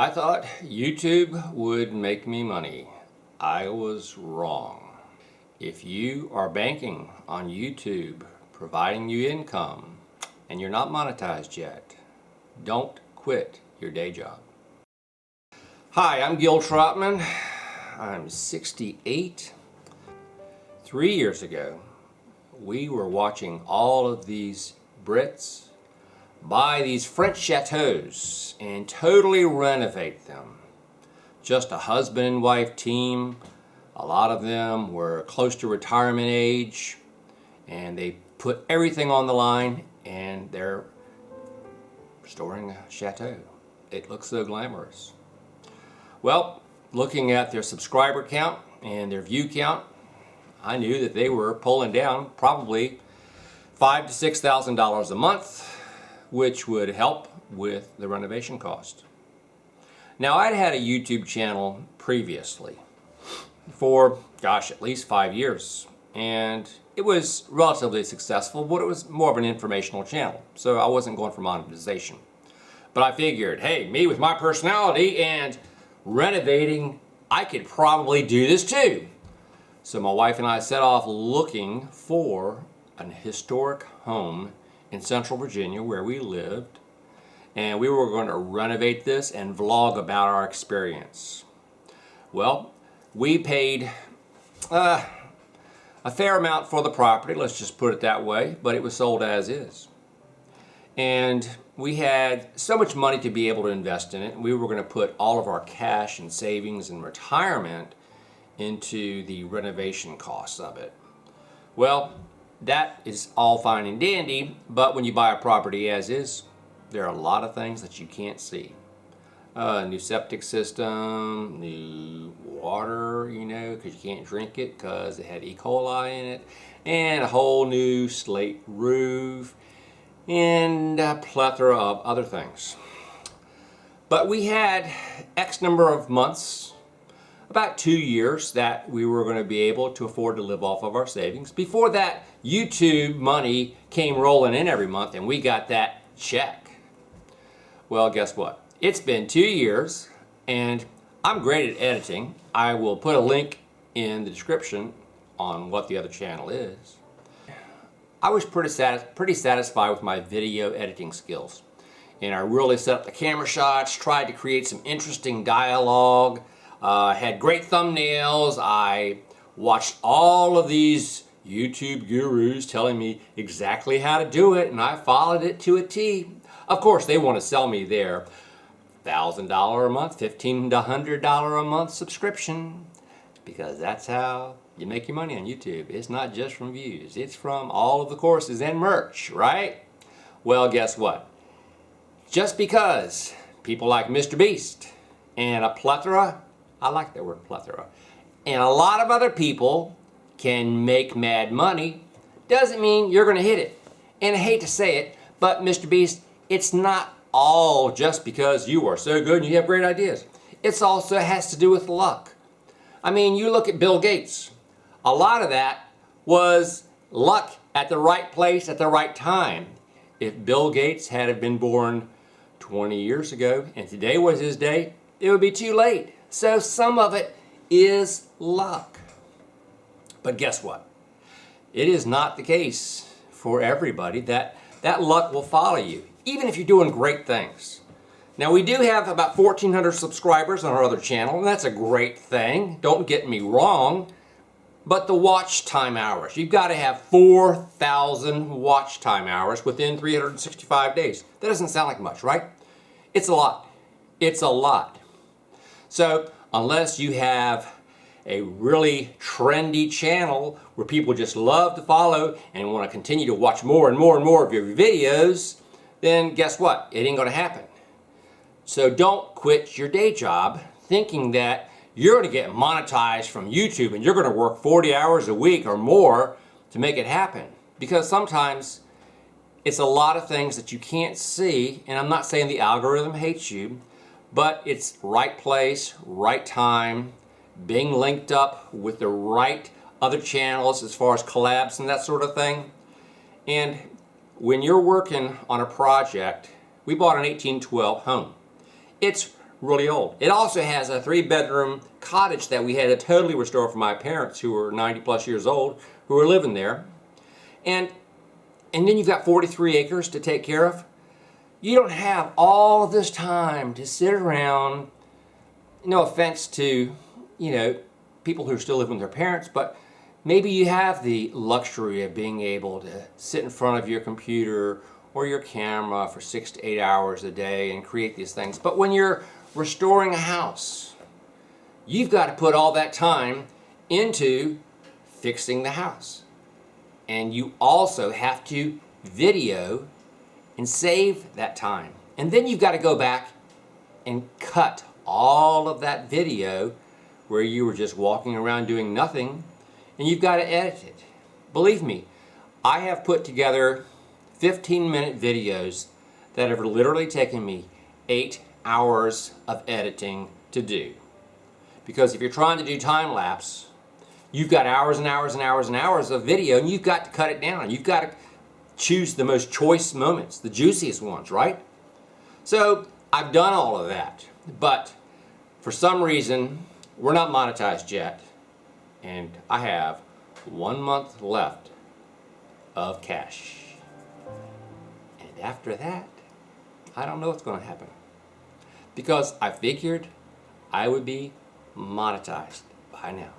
I thought YouTube would make me money. I was wrong. If you are banking on YouTube providing you income and you're not monetized yet, don't quit your day job. Hi, I'm Gil Trotman. I'm 68. 3 years ago, we were watching all of these Brits buy these French chateaus and totally renovate them. Just a husband and wife team. A lot of them were close to retirement age, and they put everything on the line, and they're restoring a chateau. It looks so glamorous. Well, looking at their subscriber count and their view count, I knew that they were pulling down probably $5,000 to $6,000 a month, which would help with the renovation cost. Now, I'd had a YouTube channel previously for, at least 5 years, and it was relatively successful, but it was more of an informational channel, so I wasn't going for monetization. But I figured, hey, me with my personality and renovating, I could probably do this too. So my wife and I set off looking for an historic home in Central Virginia where we lived, and we were going to renovate this and vlog about our experience. Well, we paid a fair amount for the property, let's just put it that way, but it was sold as is. And we had so much money to be able to invest in it. We were going to put all of our cash and savings and retirement into the renovation costs of it. Well, that is all fine and dandy, but when you buy a property as is, there are a lot of things that you can't see. New septic system, new water, because you can't drink it because it had E. coli in it, and a whole new slate roof, and a plethora of other things. But we had X number of months, about 2 years, that we were going to be able to afford to live off of our savings. Before that, YouTube money came rolling in every month and we got that check. Well, guess what? It's been 2 years and I'm great at editing. I will put a link in the description on what the other channel is. I was pretty satisfied with my video editing skills. And I really set up the camera shots, tried to create some interesting dialogue, had great thumbnails. I watched all of these YouTube gurus telling me exactly how to do it, and I followed it to a T. Of course, they want to sell me their $1,000 a month, $1,500 a month subscription, because that's how you make your money on YouTube. It's not just from views. It's from all of the courses and merch, right? Well, guess what? Just because people like Mr. Beast and a plethora, I like that word plethora, and a lot of other people can make mad money, doesn't mean you're going to hit it. And I hate to say it, but Mr. Beast, it's not all just because you are so good and you have great ideas. It also has to do with luck. I mean, you look at Bill Gates. A lot of that was luck at the right place at the right time. If Bill Gates had been born 20 years ago and today was his day, it would be too late. So some of it is luck. But guess what? It is not the case for everybody that luck will follow you, even if you're doing great things. Now, we do have about 1,400 subscribers on our other channel, and that's a great thing. Don't get me wrong. But the watch time hours, you've got to have 4,000 watch time hours within 365 days. That doesn't sound like much, right? It's a lot. It's a lot. So unless you have a really trendy channel where people just love to follow and want to continue to watch more and more and more of your videos, then guess what? It ain't going to happen. So don't quit your day job thinking that you're going to get monetized from YouTube and you're going to work 40 hours a week or more to make it happen. Because sometimes it's a lot of things that you can't see, and I'm not saying the algorithm hates you, but it's right place, right time, being linked up with the right other channels as far as collabs and that sort of thing. And when you're working on a project, we bought an 1812 home. It's really old. It also has a 3-bedroom cottage that we had to totally restore for my parents who were 90 plus years old, who were living there. And then you've got 43 acres to take care of. You don't have all of this time to sit around, no offense to, people who are still living with their parents, but maybe you have the luxury of being able to sit in front of your computer or your camera for 6 to 8 hours a day and create these things. But when you're restoring a house, you've got to put all that time into fixing the house. And you also have to video and save that time. And then you've got to go back and cut all of that video where you were just walking around doing nothing, and you've got to edit it. Believe me, I have put together 15-minute videos that have literally taken me 8 hours of editing to do. Because if you're trying to do time lapse, you've got hours and hours and hours and hours of video, and you've got to cut it down. You've got to choose the most choice moments, the juiciest ones, right? So I've done all of that, but for some reason, we're not monetized yet, and I have 1 month left of cash. And after that, I don't know what's going to happen, because I figured I would be monetized by now.